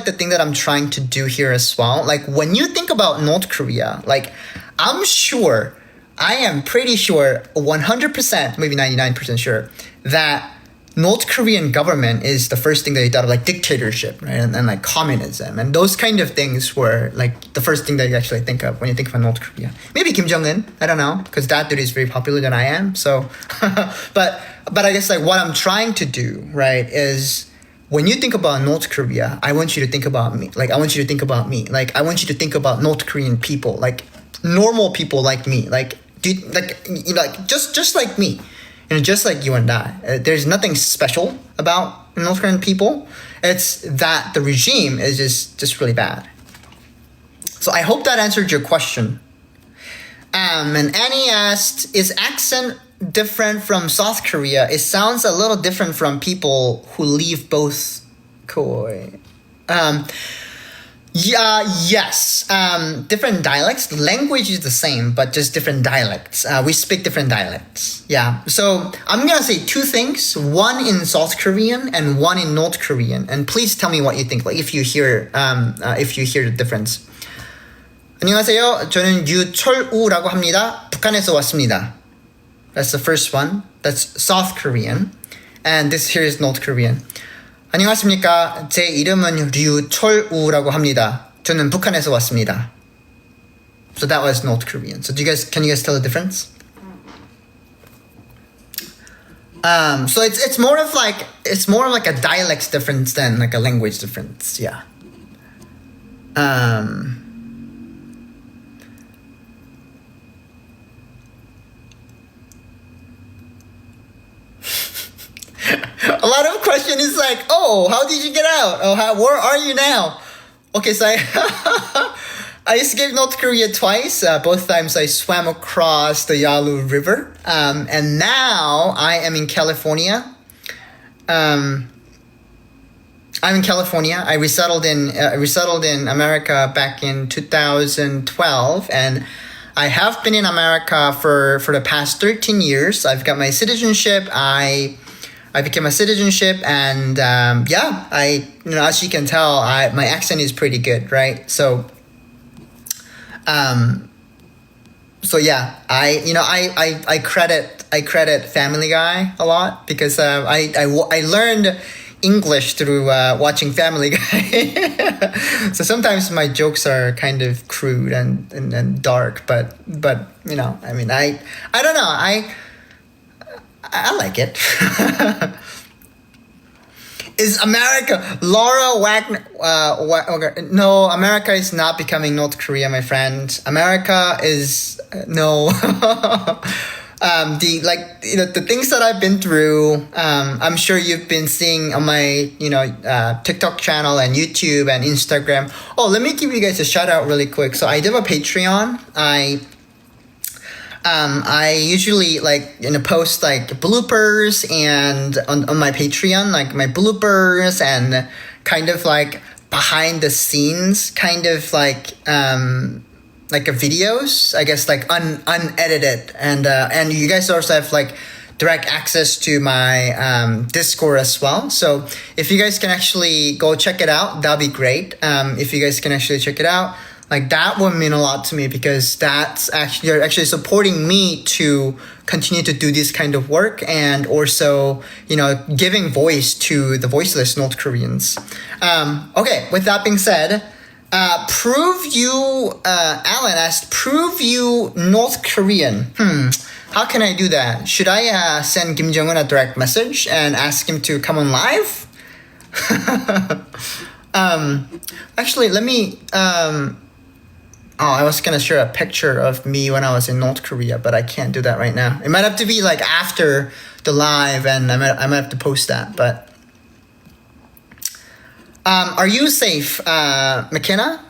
the thing that I'm trying to do here as well. Like when you think about North Korea, like I am pretty sure 100%, maybe 99% sure that North Korean government is the first thing that you thought of, like dictatorship, right? And like communism and those kind of things were like the first thing that you actually think of when you think of North Korea. Maybe Kim Jong-un, I don't know, because that dude is very popular than I am. So, but I guess like what I'm trying to do, right, is when you think about North Korea, I want you to think about me. Like I want you to think about me. Like I want you to think about North Korean people, like normal people like me, like just like me. Just like you and I, there's nothing special about North Korean people. It's that the regime is just really bad. So I hope that answered your question. And Annie asked, is accent different from South Korea? It sounds a little different from people who leave both Korea. Yes. Different dialects. The language is the same, but just different dialects. We speak different dialects. Yeah. So I'm gonna say two things. One in South Korean and one in North Korean. And please tell me what you think. Like if you hear the difference. 안녕하세요. 저는 유철우라고 합니다. 북한에서 왔습니다. That's the first one. That's South Korean. And this here is North Korean. 안녕하십니까. 제 이름은 류철우라고 합니다. 저는 북한에서 왔습니다. So that was North Korean. So can you guys tell the difference? So it's more of like a dialect difference than like a language difference. Yeah. A lot of question is like, oh, how did you get out? Oh, where are you now? Okay, so I escaped North Korea twice. Both times I swam across the Yalu River. And now I am in California. I'm in California. I resettled in America back in 2012, and I have been in America for the past 13 years. I've got my citizenship. I became a citizenship, and as you can tell, my accent is pretty good, right? So yeah, I credit Family Guy a lot because I learned English through watching Family Guy. So sometimes my jokes are kind of crude and dark, but I mean I don't know, I like it. Is America, Laura Wagner, no, America is not becoming North Korea, my friend. America is, no. The things that I've been through, I'm sure you've been seeing on my, TikTok channel and YouTube and Instagram. Oh, let me give you guys a shout out really quick. So I do a Patreon. I usually post like bloopers and on my Patreon, like my bloopers and kind of like behind the scenes kind of like a videos, I guess, like unedited, and you guys also have like direct access to my Discord as well. So if you guys can actually go check it out, that'll be great. If you guys can actually check it out, like that would mean a lot to me, because you're actually supporting me to continue to do this kind of work, and also, giving voice to the voiceless North Koreans. Okay, with that being said, Alan asked, prove you North Korean. How can I do that? Should I send Kim Jong-un a direct message and ask him to come on live? Actually, let me... I was gonna share a picture of me when I was in North Korea, but I can't do that right now. It might have to be like after the live, and I might have to post that. But are you safe, McKenna?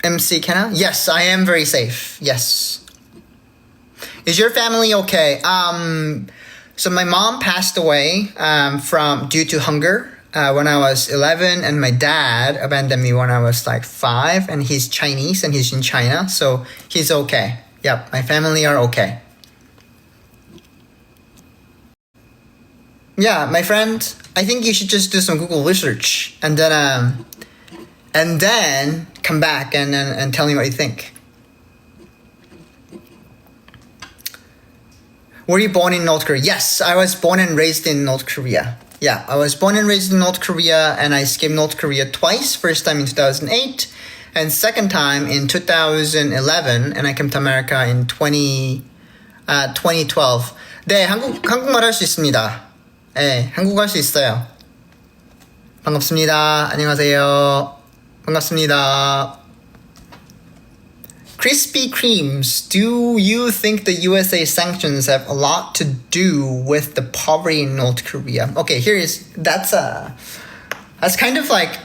MC Kenna? Yes, I am very safe. Yes. Is your family okay? So my mom passed away due to hunger. When I was 11, and my dad abandoned me when I was like 5, and he's Chinese and he's in China, so he's okay. Yep, my family are okay. Yeah, my friend, I think you should just do some Google research, and then and then come back and tell me what you think. Were you born in North Korea? Yes, I was born and raised in North Korea. Yeah, I was born and raised in North Korea, and I escaped North Korea twice. First time in 2008, and second time in 2011, and I came to America in 2012. 네, 한국말 할 수 있습니다. 네, 한국어 할 수 있어요. 반갑습니다. 안녕하세요. 반갑습니다. Krispy Kremes, do you think the USA sanctions have a lot to do with the poverty in North Korea? Okay, that's kind of like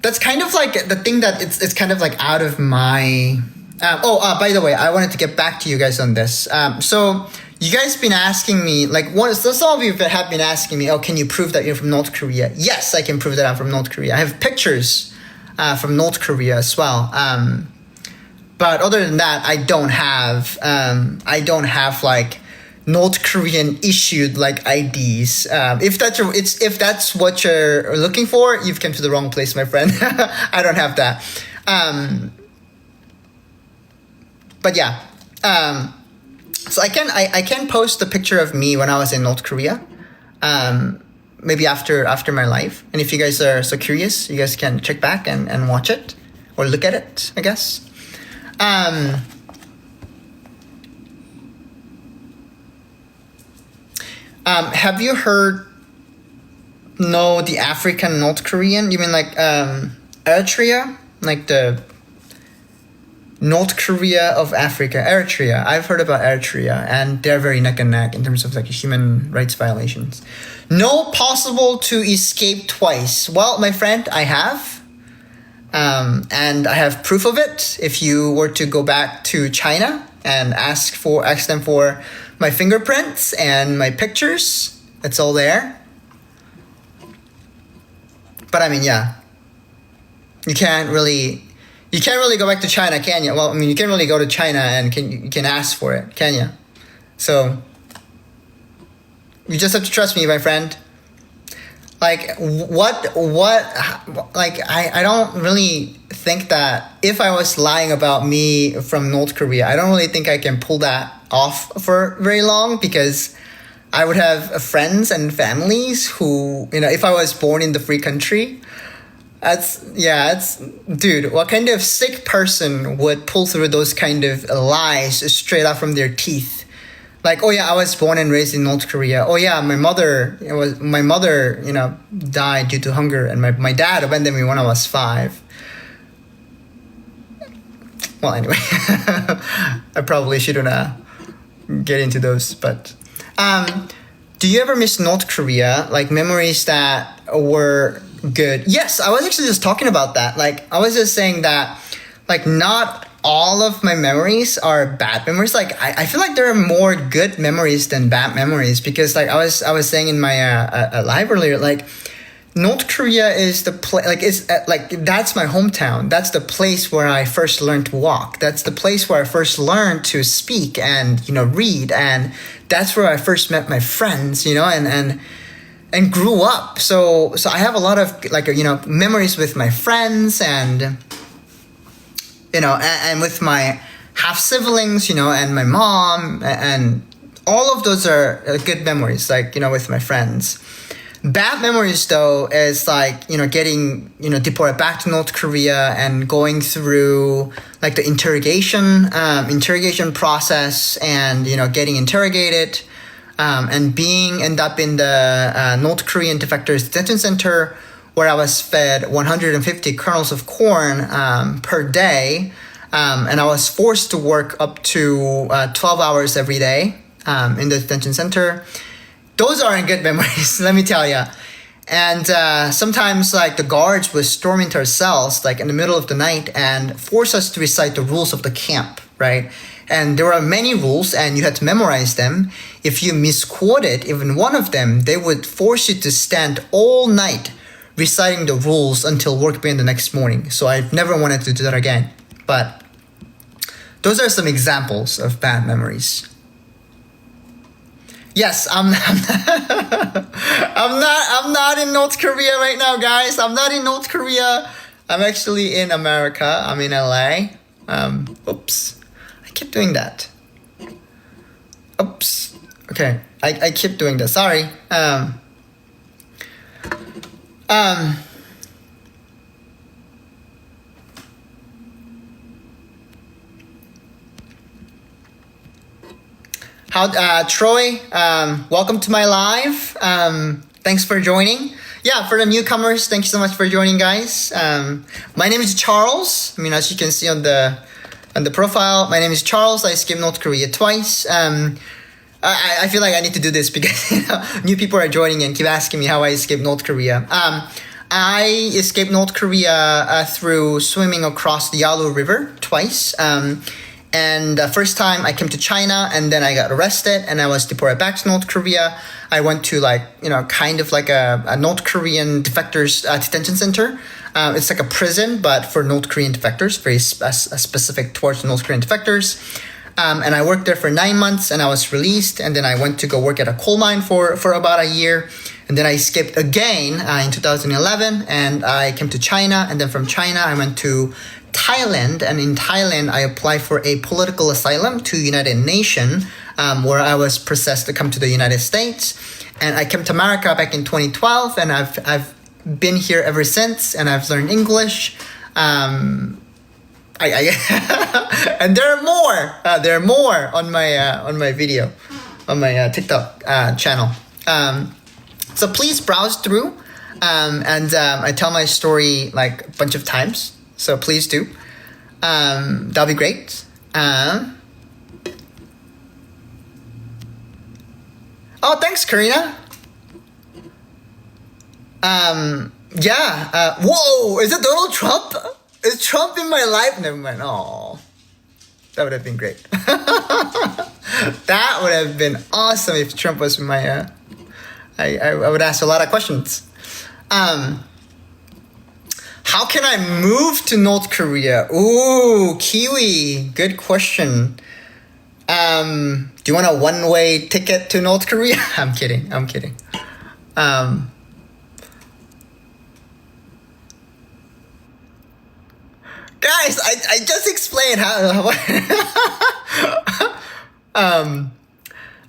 the thing that it's kind of like out of my. By the way, I wanted to get back to you guys on this. So you guys been asking me, some of you have been asking me, can you prove that you're from North Korea? Yes, I can prove that I'm from North Korea. I have pictures from North Korea as well. But other than that, I don't have like North Korean issued like IDs. If that's what you're looking for, you've come to the wrong place, my friend. I don't have that. But yeah, so I can post a picture of me when I was in North Korea. Maybe after my life, and if you guys are so curious, you guys can check back and watch it or look at it, I guess. Have you heard the African North Korean? You mean like Eritrea, like the North Korea of Africa? Eritrea, I've heard about Eritrea, and they're very neck and neck in terms of like human rights violations. No, possible to escape twice. Well, my friend, I have. And I have proof of it. If you were to go back to China and ask them for my fingerprints and my pictures, it's all there. But I mean, yeah, you can't really go back to China, can you? Well, I mean, you can't really go to China and you can ask for it, can you? So you just have to trust me, my friend. Like, I don't really think that if I was lying about me from North Korea, I don't really think I can pull that off for very long, because I would have friends and families who, if I was born in the free country, dude, what kind of sick person would pull through those kind of lies straight out from their teeth? Like, oh yeah, I was born and raised in North Korea. Oh yeah, my mother died due to hunger, and my dad abandoned me when I was 5. Well, anyway, I probably shouldn't get into those. But do you ever miss North Korea? Like memories that were good? Yes, I was actually just talking about that. Like, I was just saying that, like, not all of my memories are bad memories. Like, I feel like there are more good memories than bad memories, because like I was saying in my live earlier, like, North Korea is the place, like, it's that's my hometown. That's the place where I first learned to walk. That's the place where I first learned to speak and read, and that's where I first met my friends, and grew up. So I have a lot of memories with my friends, and and with my half siblings, and my mom, and all of those are good memories, like, with my friends. Bad memories, though, is like, getting, deported back to North Korea and going through like the interrogation process, and, getting interrogated, and end up in the North Korean defectors detention center, where I was fed 150 kernels of corn per day, and I was forced to work up to 12 hours every day in the detention center. Those aren't good memories, let me tell you. And sometimes, like, the guards would storm into our cells, like, in the middle of the night, and force us to recite the rules of the camp, right? And there were many rules, and you had to memorize them. If you misquoted even one of them, they would force you to stand all night reciting the rules until work began the next morning. So I've never wanted to do that again. But those are some examples of bad memories. Yes, I'm not in North Korea right now, guys. I'm not in North Korea. I'm actually in America. I'm in LA. Oops. I keep doing that. Oops. Okay. I keep doing that. Sorry. Um, How Troy, welcome to my live. Thanks for joining. Yeah, for the newcomers, thank you so much for joining, guys. My name is Charles. I mean, as you can see on the profile, my name is Charles. I escaped North Korea twice. I feel like I need to do this because new people are joining and keep asking me how I escaped North Korea. I escaped North Korea through swimming across the Yalu River twice. And the first time I came to China and then I got arrested and I was deported back to North Korea. I went to kind of like a North Korean defectors detention center. It's like a prison, but for North Korean defectors, very specific towards North Korean defectors. And I worked there for 9 months and I was released. And then I went to go work at a coal mine for about a year. And then I escaped again in 2011 and I came to China. And then from China, I went to Thailand, and in Thailand I applied for a political asylum to United Nations, where I was processed to come to the United States, and I came to America back in 2012, and I've been here ever since, and I've learned English. And there are more on my video, on my TikTok channel. So please browse through, and I tell my story like a bunch of times. So please do. That'll be great. Oh, thanks, Karina. Yeah. Whoa, is it Donald Trump? Is Trump in my life? Never mind. Oh, that would have been great. That would have been awesome if Trump was in my. I would ask a lot of questions. How can I move to North Korea? Ooh, Kiwi, good question. Do you want a one-way ticket to North Korea? I'm kidding. Guys, I just explained how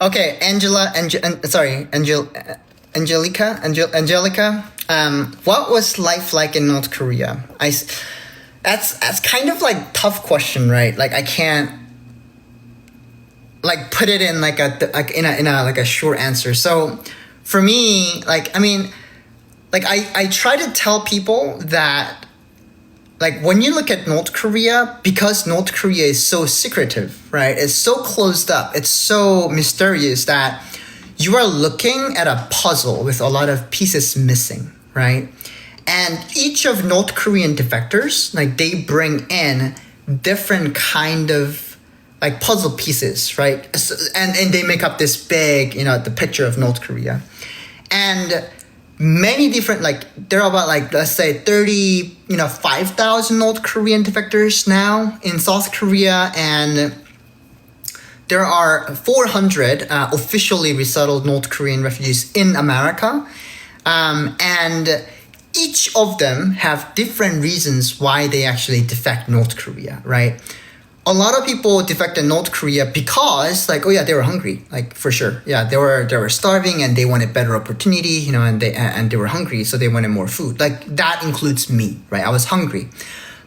okay, Angelica. What was life like in North Korea? That's kind of like tough question, right? Like I can't like put it in like a short answer. So for me, I try to tell people that like when you look at North Korea, because North Korea is so secretive, right? It's so closed up. It's so mysterious that you are looking at a puzzle with a lot of pieces missing, right? And each of North Korean defectors, like they bring in different kind of like puzzle pieces, right? And they make up this big, the picture of North Korea. And many different, like there are about like, let's say 5,000 North Korean defectors now in South Korea, and there are 400 officially resettled North Korean refugees in America. And each of them have different reasons why they actually defect North Korea, right? A lot of people defected North Korea because like, oh yeah, they were hungry, like for sure. Yeah, they were starving and they wanted better opportunity, and they were hungry, so they wanted more food. Like that includes me, right? I was hungry.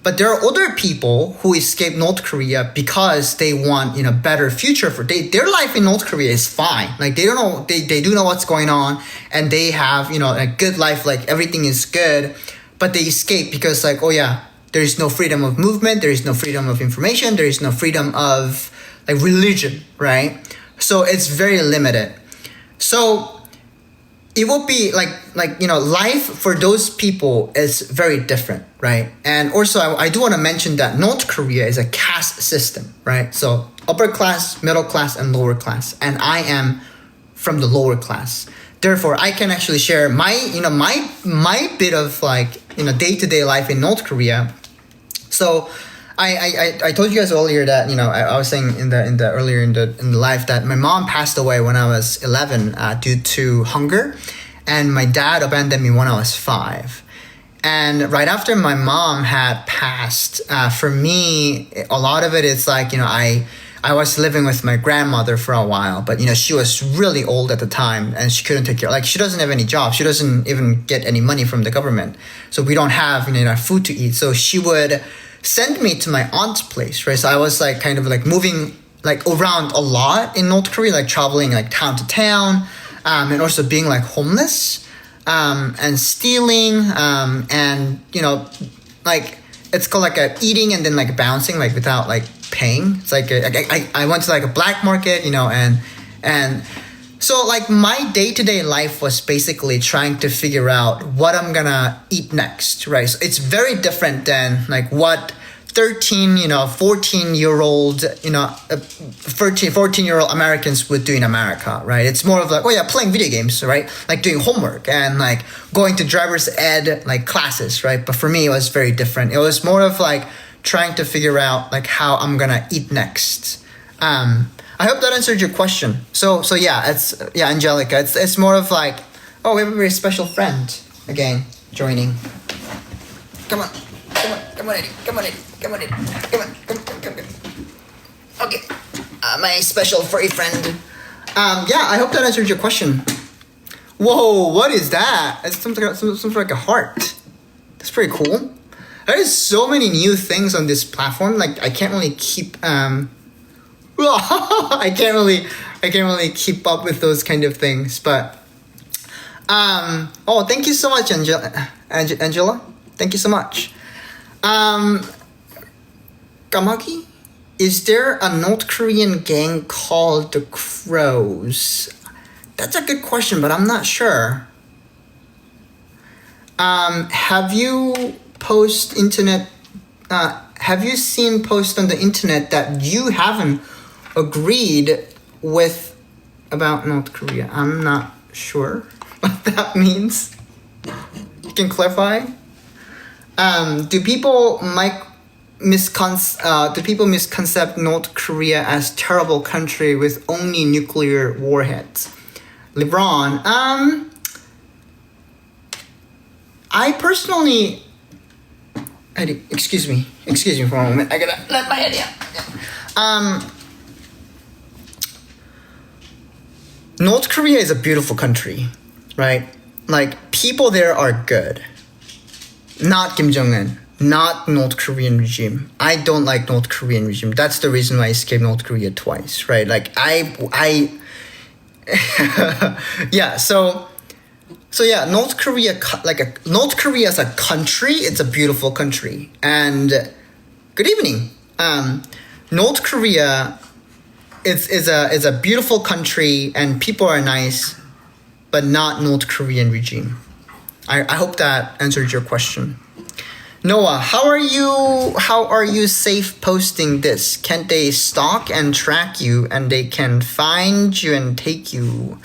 But there are other people who escape North Korea because they want, better future for their life in North Korea is fine. Like they don't know, they do know what's going on, and they have, a good life, like everything is good, but they escape because like, oh yeah, there is no freedom of movement, there is no freedom of information, there is no freedom of like religion, right? So it's very limited. So it will be life for those people is very different, right? And also I do want to mention that North Korea is a caste system, right? So upper class, middle class, and lower class. And I am from the lower class. Therefore, I can actually share my bit of day-to-day life in North Korea. So I told you guys earlier that I was saying in the earlier in the life that my mom passed away when I was 11 due to hunger, and my dad abandoned me when I was 5. And right after my mom had passed, for me, a lot of it is like I was living with my grandmother for a while, but she was really old at the time and she couldn't take care. Like she doesn't have any job. She doesn't even get any money from the government, so we don't have enough food to eat. So she would send me to my aunt's place, right? So I was like kind of like moving like around a lot in North Korea, like traveling like town to town, and also being like homeless, and stealing, and like it's called like a eating and then like bouncing like without like paying. It's like I went to like a black market, and so like my day-to-day life was basically trying to figure out what I'm gonna eat next, right? So it's very different than like what 14-year-old 14-year-old Americans would do in America, right? It's more of like, playing video games, right? Like doing homework and like going to driver's ed like classes, right? But for me it was very different. It was more of like trying to figure out like how I'm gonna eat next. I hope that answered your question. So yeah, Angelica, it's more of like, we have a very special friend again joining. Come on, Eddie. Okay, my special furry friend. I hope that answered your question. Whoa, what is that? It's something like a heart. That's pretty cool. There's so many new things on this platform. Like I can't really keep I can't really keep up with those kind of things. But thank you so much, Angela. Thank you so much. Gamagi, is there a North Korean gang called the Crows? That's a good question, but I'm not sure. Have you seen posts on the internet that you haven't agreed with about North Korea? I'm not sure what that means. You can clarify? Do people misconcept North Korea as terrible country with only nuclear warheads? LeBron, I personally, excuse me for a moment. I gotta let my head out. North Korea is a beautiful country, right? Like people there are good. Not Kim Jong-un, not North Korean regime. I don't like North Korean regime. That's the reason why I escaped North Korea twice, right? Like yeah. So yeah, North Korea as a country, it's a beautiful country. And good evening. North Korea is a beautiful country and people are nice, but not North Korean regime. I hope that answered your question. Noah, how are you safe posting this? Can't they stalk and track you and they can find you and take you?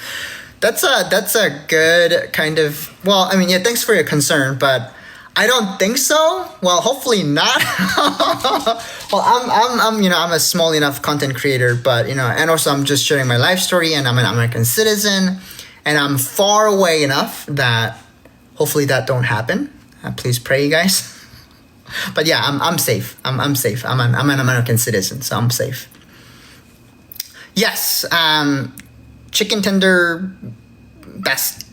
That's a good kind of, thanks for your concern, but I don't think so. Well, hopefully not. Well, I'm a small enough content creator, but and also I'm just sharing my life story and I'm an American citizen and I'm far away enough that hopefully that don't happen. Please pray, you guys. But yeah, I'm safe. I'm safe. I'm an American citizen, so I'm safe. Yes, chicken tender best.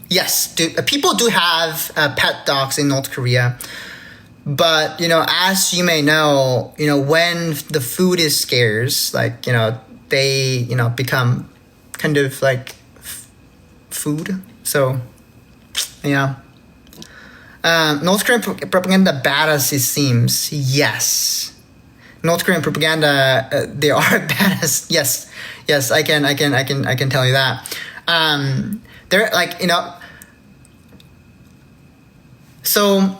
Yes, people do have pet dogs in North Korea. But, as you may know, when the food is scarce, like, they, become kind of like food. So, yeah. North Korean propaganda badass, it seems. Yes. North Korean propaganda, they are badass. Yes, I can tell you that. They're like, so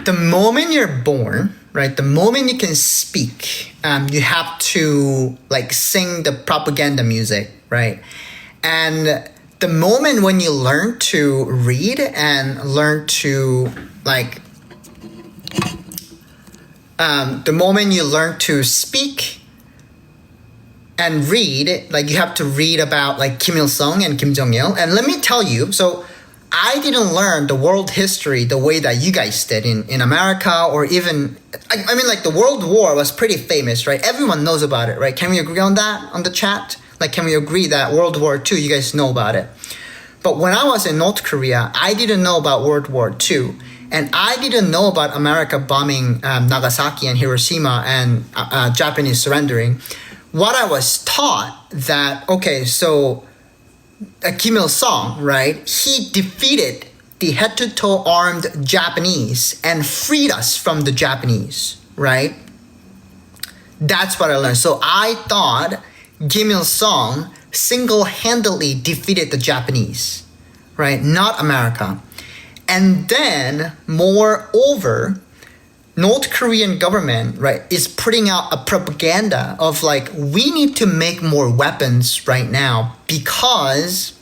the moment you're born, right, the moment you can speak, you have to like sing the propaganda music, right? And the moment when you learn to read and learn to like the moment you learn to speak and read, like you have to read about like Kim Il Sung and Kim Jong Il. And let me tell you, so I didn't learn the world history the way that you guys did in America, or even, I mean, like the World War was pretty famous, right? Everyone knows about it, right? Can we agree on that on the chat? Like, can we agree that World War II, you guys know about it? But when I was in North Korea, I didn't know about World War II. And I didn't know about America bombing Nagasaki and Hiroshima and Japanese surrendering. What I was taught that, okay, so Kim Il Sung, right? He defeated the head-to-toe armed Japanese and freed us from the Japanese, right? That's what I learned. So I thought Kim Il Sung single-handedly defeated the Japanese, right? Not America. And then, moreover, North Korean government, right, is putting out a propaganda of like, we need to make more weapons right now because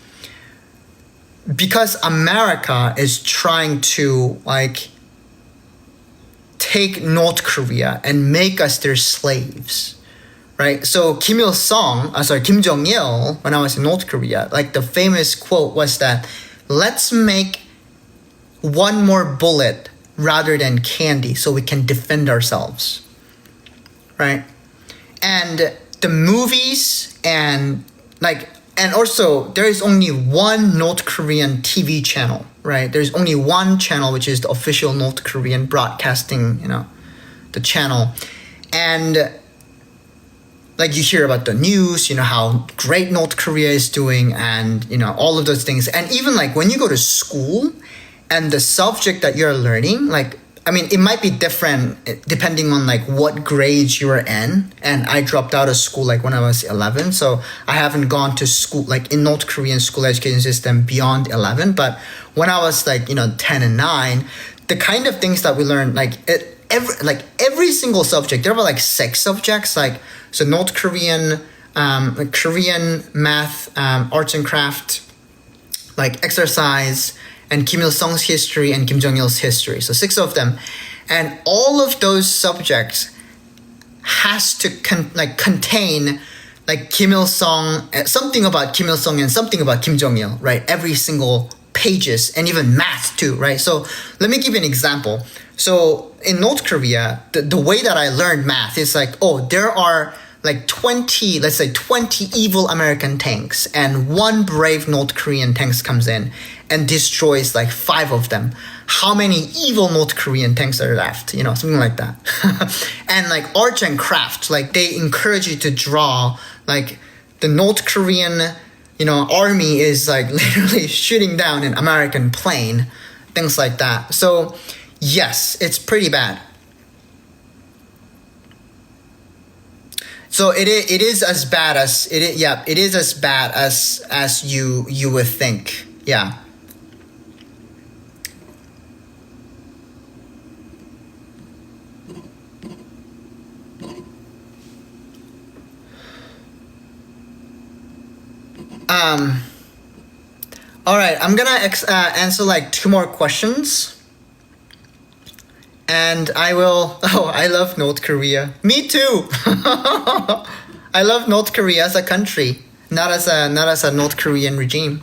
America is trying to like take North Korea and make us their slaves, right? So Kim Jong Il, when I was in North Korea, like the famous quote was that, let's make one more bullet rather than candy so we can defend ourselves, right? And the movies and also there is only one North Korean TV channel, right? There's only one channel, which is the official North Korean broadcasting, the channel. And like you hear about the news, how great North Korea is doing and, all of those things. And even like when you go to school, and the subject that you're learning, like, I mean, it might be different depending on like what grades you are in. And I dropped out of school like when I was 11. So I haven't gone to school, like in North Korean school education system beyond 11. But when I was like, 10 and 9, the kind of things that we learned, like every single subject, there were like 6 subjects, like, so North Korean, Korean math, arts and craft, like exercise, and Kim Il Sung's history and Kim Jong Il's history. So 6 of them. And all of those subjects has to contain like Kim Il Sung, something about Kim Il Sung and something about Kim Jong Il, right? Every single pages, and even math too, right? So let me give you an example. So in North Korea, the way that I learned math is like, there are like 20 evil American tanks, and one brave North Korean tanks comes in and destroys like 5 of them. How many evil North Korean tanks are left? Something like that. And like arts and crafts, like they encourage you to draw like the North Korean, army is like literally shooting down an American plane, things like that. So yes, it's pretty bad. So it is as bad as it is as bad as you would think. Yeah. All right, I'm gonna answer like 2 more questions, and I will. I love North Korea. Me too. I love North Korea as a country, not as a North Korean regime.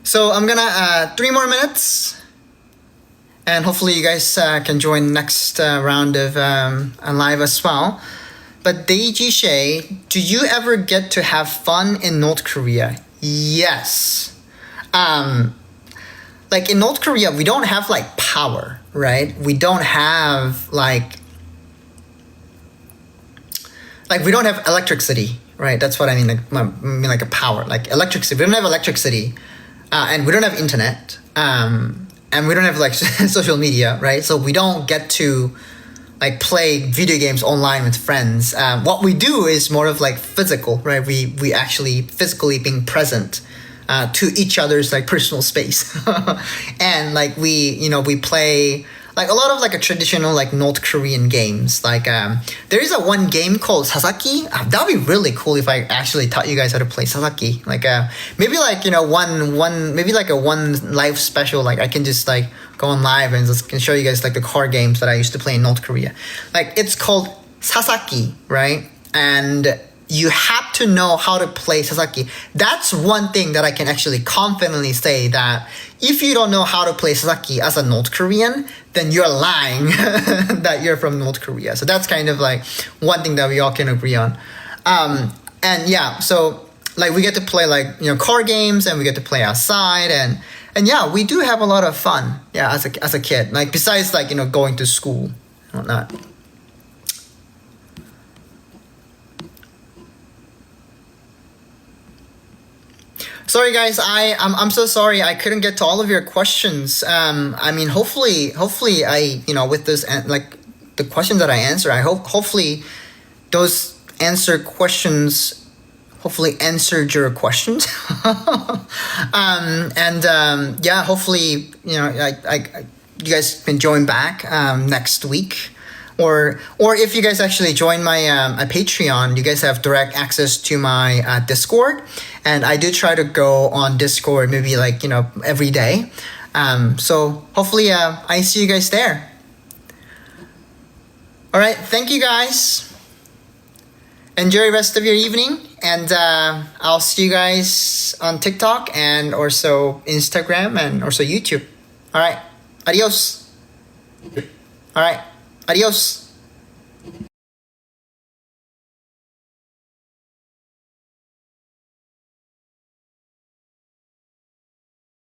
So I'm gonna 3 more minutes, and hopefully you guys can join next round of live as well. But Deiji Shay, do you ever get to have fun in North Korea? Yes. Like in North Korea, we don't have like power, right? We don't have like we don't have electricity, right? That's what I mean. Like a power, like electricity. We don't have electricity, and we don't have internet, and we don't have like social media, right? So we don't get to like play video games online with friends. What we do is more of like physical, right? We actually physically being present to each other's like personal space, and like we play like a lot of like a traditional like North Korean games. Like there is a one game called Sasaki. That'd be really cool if I actually taught you guys how to play Sasaki. Like maybe like one maybe like a one live special. Like I can just like go on live and just can show you guys like the card games that I used to play in North Korea. Like it's called Sasaki, right? And you have to know how to play Sasaki. That's one thing that I can actually confidently say, that if you don't know how to play Sasaki as a North Korean, then you're lying that you're from North Korea. So that's kind of like one thing that we all can agree on. And yeah, so like we get to play like, card games, and we get to play outside, and yeah, we do have a lot of fun. Yeah, as a kid, like besides like, going to school and whatnot. Sorry guys, I'm so sorry I couldn't get to all of your questions. I mean, hopefully I, with this like the questions that I answer, I hopefully those hopefully answered your questions. Yeah, hopefully you guys can join back next week. Or if you guys actually join my Patreon, you guys have direct access to my Discord, and I do try to go on Discord maybe like every day. So hopefully I see you guys there. All right, thank you guys. Enjoy the rest of your evening, and I'll see you guys on TikTok and also Instagram and also YouTube. All right, adios. All right. Adios.